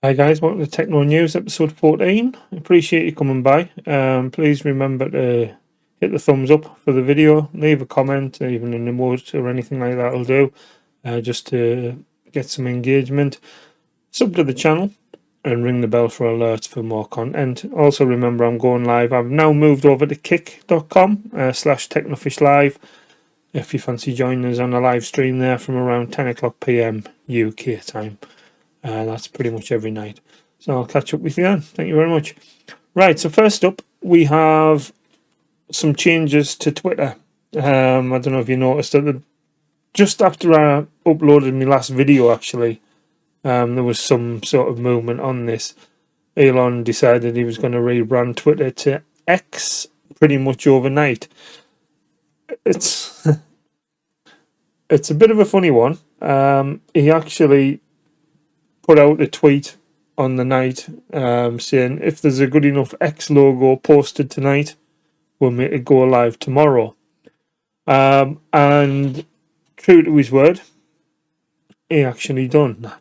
Hi guys, welcome to Techno News episode 14. Appreciate you coming by. Please remember to hit the thumbs up for the video, leave a comment, even an emoji or anything like that will do, just to get some engagement. Sub to the channel and ring the bell for alerts for more content. Also remember I'm going live. I've now moved over to kick.com /technofishlive if you fancy joining us on a live stream there from around 10 o'clock PM UK time. That's pretty much every night. So I'll catch up with you then. Thank you very much. Right, so first up, we have some changes to Twitter. I don't know if you noticed that just after I uploaded my last video, actually, there was some sort of movement on this. Elon decided he was going to rebrand Twitter to X pretty much overnight. It's it's a bit of a funny one. He actually put out a tweet on the night saying if there's a good enough X logo posted tonight, we'll make it go live tomorrow. And true to his word, he actually done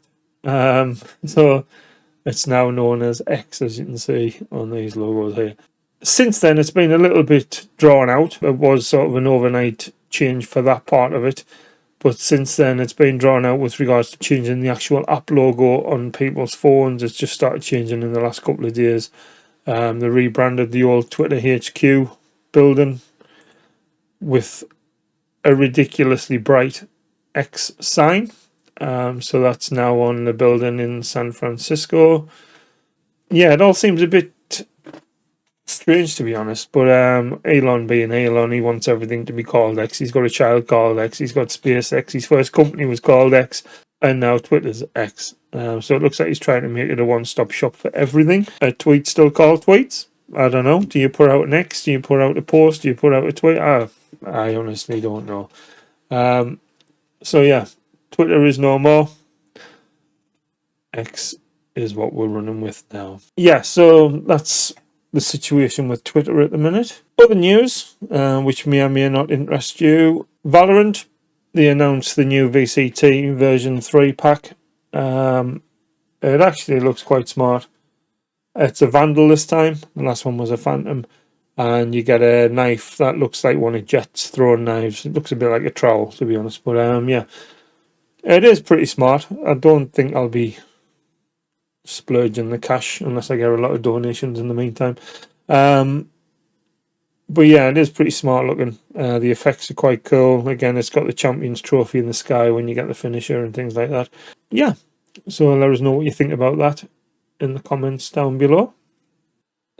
that. So it's now known as X, as you can see on these logos here. Since then, it's been a little bit drawn out. It was sort of an overnight change for that part of it. But since then, it's been drawn out with regards to changing the actual app logo on people's phones. It's just started changing in the last couple of days. They rebranded the old Twitter HQ building with a ridiculously bright X sign. So that's now on the building in San Francisco. Yeah, it all seems a bit strange, to be honest, but Elon being Elon, he wants everything to be called X. He's got a child called X, he's got SpaceX, his first company was called X, and now Twitter's X. So it looks like he's trying to make it a one-stop shop for everything. A tweet still called tweets? I don't know. Do you put out an X? Do you put out a post? Do you put out a tweet? I honestly don't know. So yeah, Twitter is no more. X is what we're running with now. Yeah, so that's the situation with Twitter at the minute. Other news, which may or may not interest you. Valorant, they announced the new VCT version 3 pack. It actually looks quite smart. It's a Vandal this time. The last one was a Phantom. And you get a knife that looks like one of Jet's throwing knives. It looks a bit like a trowel, to be honest. But yeah, it is pretty smart. I don't think I'll be splurging the cash unless I get a lot of donations in the meantime. But yeah, it is pretty smart looking. The effects are quite cool. Again, it's got the Champions Trophy in the sky when you get the finisher and things like that. Yeah, so let us know what you think about that in the comments down below.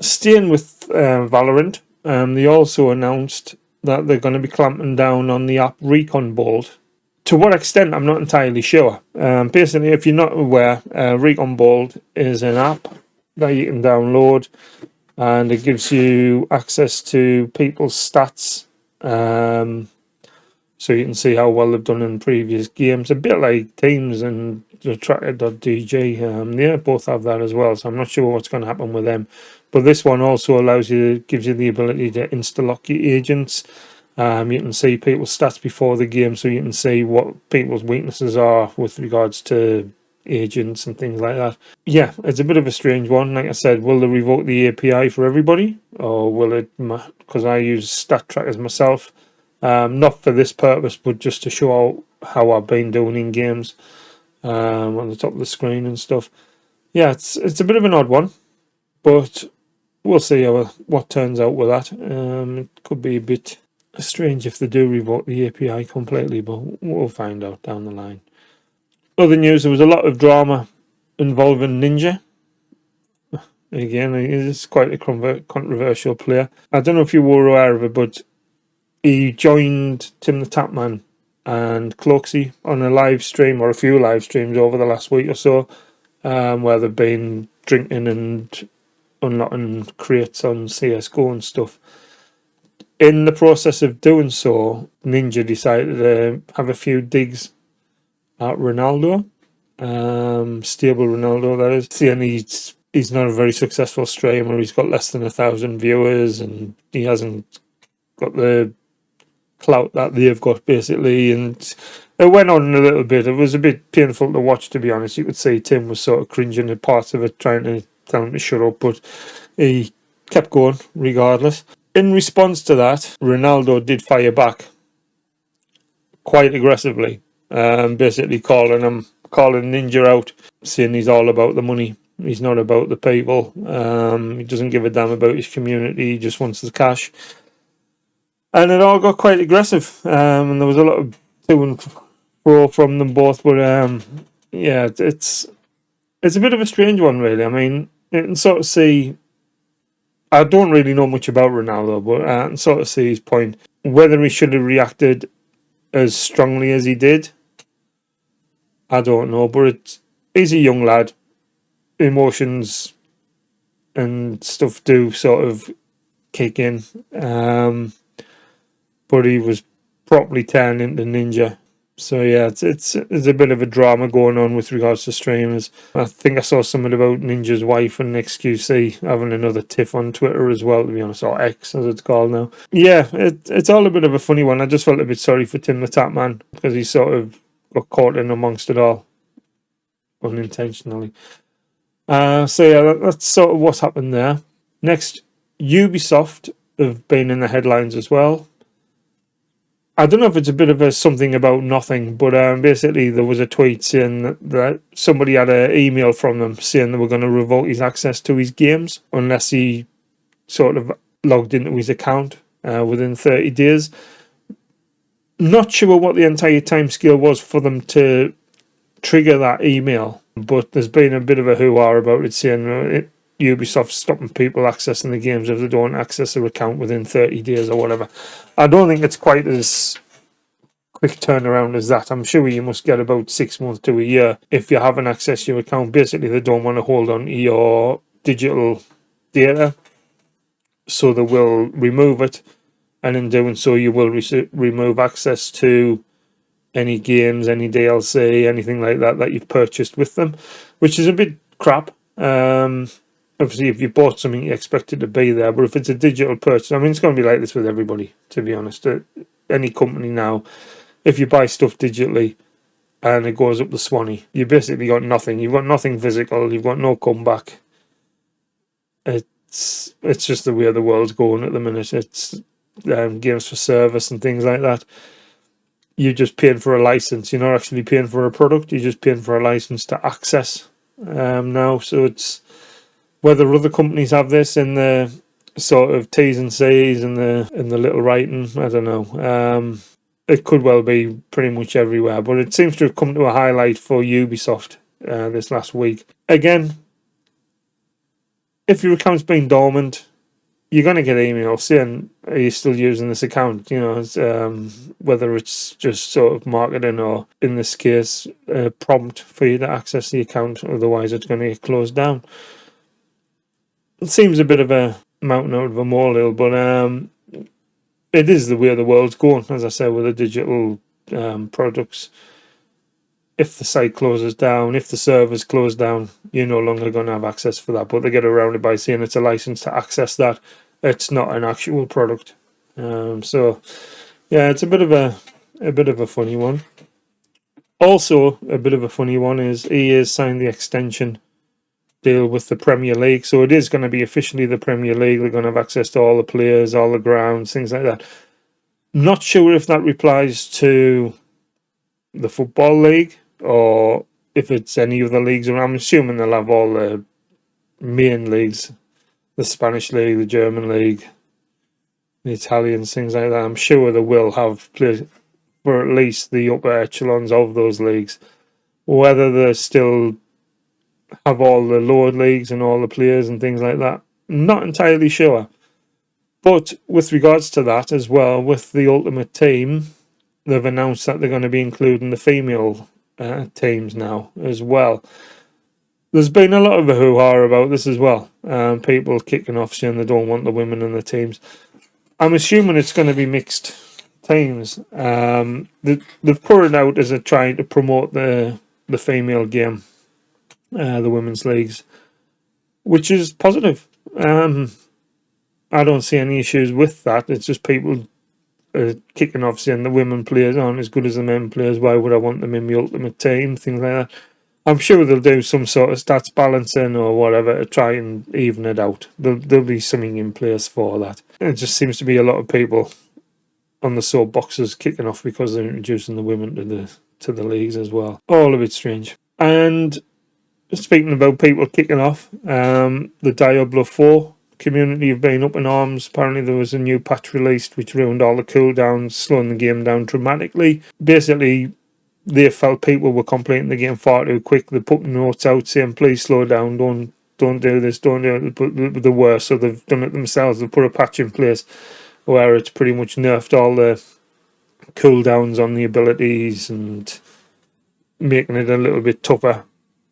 Staying with Valorant, they also announced that they're going to be clamping down on the app Recon Bolt. To what extent, I'm not entirely sure. Basically, if you're not aware, Recon Bolt is an app that you can download, and it gives you access to people's stats, so you can see how well they've done in previous games. A bit like Teams and the Tracker.dg. They both have that as well, so I'm not sure what's going to happen with them. But this one also gives you the ability to insta-lock your agents. You can see people's stats before the game, so you can see what people's weaknesses are with regards to agents and things like that. Yeah, it's a bit of a strange one. Like I said, will they revoke the API for everybody, or will it? Because I use stat trackers myself, not for this purpose, but just to show how I've been doing in games on the top of the screen and stuff. Yeah, it's a bit of an odd one, but we'll see what turns out with that. It could be a bit strange if they do revoke the API completely, but we'll find out down the line. Other news, there was a lot of drama involving Ninja. Again, he's quite a controversial player. I don't know if you were aware of it, but he joined Tim the Tapman and Cloaksy on a live stream, or a few live streams over the last week or so, where they've been drinking and unlocking crates on CSGO and stuff. In the process of doing so, Ninja decided to have a few digs at Ronaldo, stable Ronaldo, that is. See, and he's not a very successful streamer. He's got less than 1,000 viewers, and he hasn't got the clout that they've got, basically. And It went on a little bit. It was a bit painful to watch, to be honest. You could see Tim was sort of cringing at parts of it, trying to tell him to shut up, but he kept going regardless. In response to that, Ronaldo did fire back quite aggressively, basically calling Ninja out, saying he's all about the money. He's not about the people. He doesn't give a damn about his community. He just wants the cash. And it all got quite aggressive. And there was a lot of to and fro from them both. But yeah, it's a bit of a strange one, really. I mean, you can sort of see. I don't really know much about Ronaldo, but I can sort of see his point. Whether he should have reacted as strongly as he did, I don't know. But he's a young lad. Emotions and stuff do sort of kick in. But he was properly turned into Ninja. So yeah, it's a bit of a drama going on with regards to streamers. I think I saw something about Ninja's wife and XQC having another tiff on Twitter as well, to be honest, or X as it's called now. Yeah, it's all a bit of a funny one. I just felt a bit sorry for Tim the Tap Man because he sort of got caught in amongst it all unintentionally. So yeah, that's sort of what's happened there. Next, Ubisoft have been in the headlines as well. I don't know if it's a bit of a something about nothing, but basically there was a tweet saying that somebody had an email from them saying they were going to revoke his access to his games unless he sort of logged into his account within 30 days. Not sure what the entire timescale was for them to trigger that email, but there's been a bit of a hoo-ha about it saying Ubisoft stopping people accessing the games if they don't access their account within 30 days or whatever. I don't think it's quite as quick turnaround as that. I'm sure you must get about 6 months to a year if you haven't accessed your account. Basically, they don't want to hold on to your digital data, so they will remove it, and in doing so, you will remove access to any games, any DLC, anything like that you've purchased with them, which is a bit crap. Obviously, if you bought something, you expect it to be there. But if it's a digital purchase, I mean, it's going to be like this with everybody, to be honest. Any company now, if you buy stuff digitally and it goes up the Swanee, you basically got nothing. You've got nothing physical. You've got no comeback. It's just the way the world's going at the minute. It's games for service and things like that. You're just paying for a license. You're not actually paying for a product. You're just paying for a license to access now. So it's whether other companies have this in the sort of T's and C's and the little writing, I don't know. It could well be pretty much everywhere, but it seems to have come to a highlight for Ubisoft this last week. Again, if your account's been dormant, you're going to get emails saying, are you still using this account? You know, whether it's just sort of marketing or, in this case, a prompt for you to access the account, otherwise it's going to get closed down. It seems a bit of a mountain out of a molehill, but it is the way the world's going, as I said, with the digital products. If the site closes down, if the server's closed down, you're no longer going to have access for that. But they get around it by saying it's a license to access that. It's not an actual product. So, yeah, it's a bit of a funny one. Also, a bit of a funny one is EA's signed the extension deal with the Premier League, so it is going to be officially the Premier League. They're going to have access to all the players, all the grounds, things like that. Not sure if that applies to the Football League or if it's any of the leagues. I'm assuming they'll have all the main leagues, the Spanish League, the German League, the Italians, things like that. I'm sure they will have players for at least the upper echelons of those leagues. Whether they still have all the lower leagues and all the players and things like that, not entirely sure. But with regards to that as well, with the Ultimate Team, they've announced that they're going to be including the female teams now as well. There's been a lot of a hoo-ha about this as well. People kicking off saying they don't want the women in the teams. I'm assuming it's going to be mixed teams. They've put it out as a trying to promote the female game, the women's leagues, which is positive. I don't see any issues with that. It's just people kicking off saying the women players aren't as good as the men players. Why would I want them in my ultimate team? Things like that. I'm sure they'll do some sort of stats balancing or whatever to try and even it out. There'll be something in place for that. It just seems to be a lot of people on the soapboxes kicking off because they're introducing the women to the leagues as well. All a bit strange. And speaking about people kicking off, the Diablo 4 community have been up in arms. Apparently there was a new patch released which ruined all the cooldowns, slowing the game down dramatically. Basically, they felt people were completing the game far too quick. They put notes out saying, please slow down, don't do this, don't do it. But the worst, so they've done it themselves. They've put a patch in place where it's pretty much nerfed all the cooldowns on the abilities and making it a little bit tougher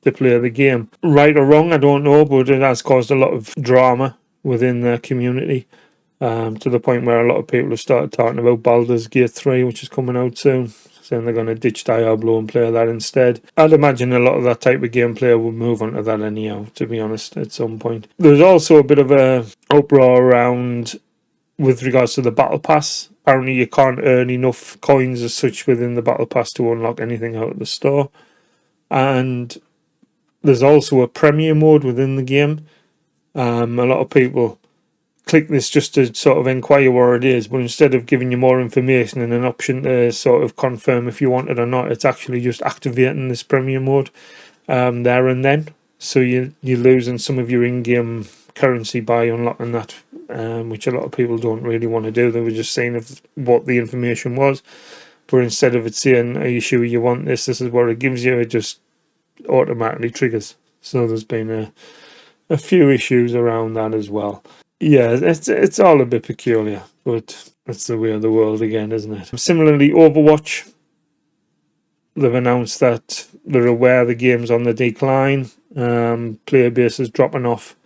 to play the game. Right or wrong, I don't know, but it has caused a lot of drama within the community, to the point where a lot of people have started talking about Baldur's Gate 3, which is coming out soon, saying they're going to ditch Diablo and play that instead. I'd imagine a lot of that type of gameplay will move on to that anyhow, to be honest, at some point. There's also a bit of a uproar around with regards to the Battle Pass. Apparently you can't earn enough coins as such within the Battle Pass to unlock anything out of the store. And there's also a Premier mode within the game. A lot of people click this just to sort of inquire what it is, but instead of giving you more information and an option to sort of confirm if you want it or not, it's actually just activating this Premier mode there and then. So you're losing some of your in-game currency by unlocking that, which a lot of people don't really want to do. They were just saying what the information was, but instead of it saying, are you sure you want this, this is what it gives you, it just automatically triggers. So there's been a few issues around that as well. Yeah, it's all a bit peculiar, but that's the way of the world again, isn't it? Similarly, Overwatch, they've announced that they're aware the game's on the decline. Player base is dropping off.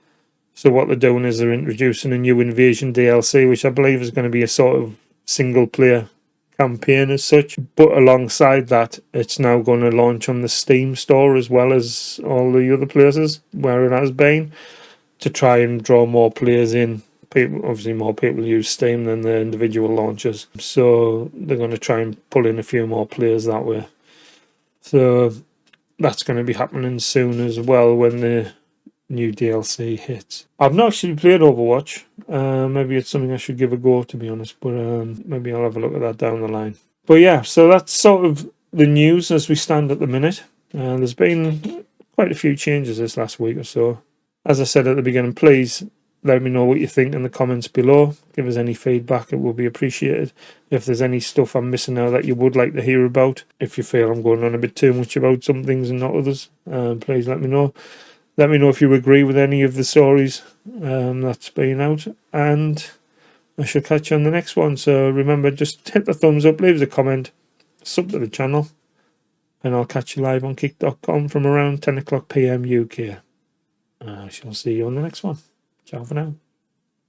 So what they're doing is they're introducing a new Invasion DLC, which I believe is going to be a sort of single-player campaign as such. But alongside that, it's now going to launch on the Steam store as well as all the other places where it has been, to try and draw more players in. People, obviously more people use Steam than the individual launchers, so they're going to try and pull in a few more players that way. So that's going to be happening soon as well when the new DLC hits. I've not actually played Overwatch. Maybe it's something I should give a go, to be honest, but maybe I'll have a look at that down the line. But yeah, so that's sort of the news as we stand at the minute. There's been quite a few changes this last week or so. As I said at the beginning, please let me know what you think in the comments below. Give us any feedback, it will be appreciated. If there's any stuff I'm missing out that you would like to hear about, if you feel I'm going on a bit too much about some things and not others, please let me know. Let me know if you agree with any of the stories that's been out, and I shall catch you on the next one. So remember, just hit the thumbs up, leave us a comment, sub to the channel, and I'll catch you live on kick.com from around 10 o'clock PM UK. I shall see you on the next one. Ciao for now.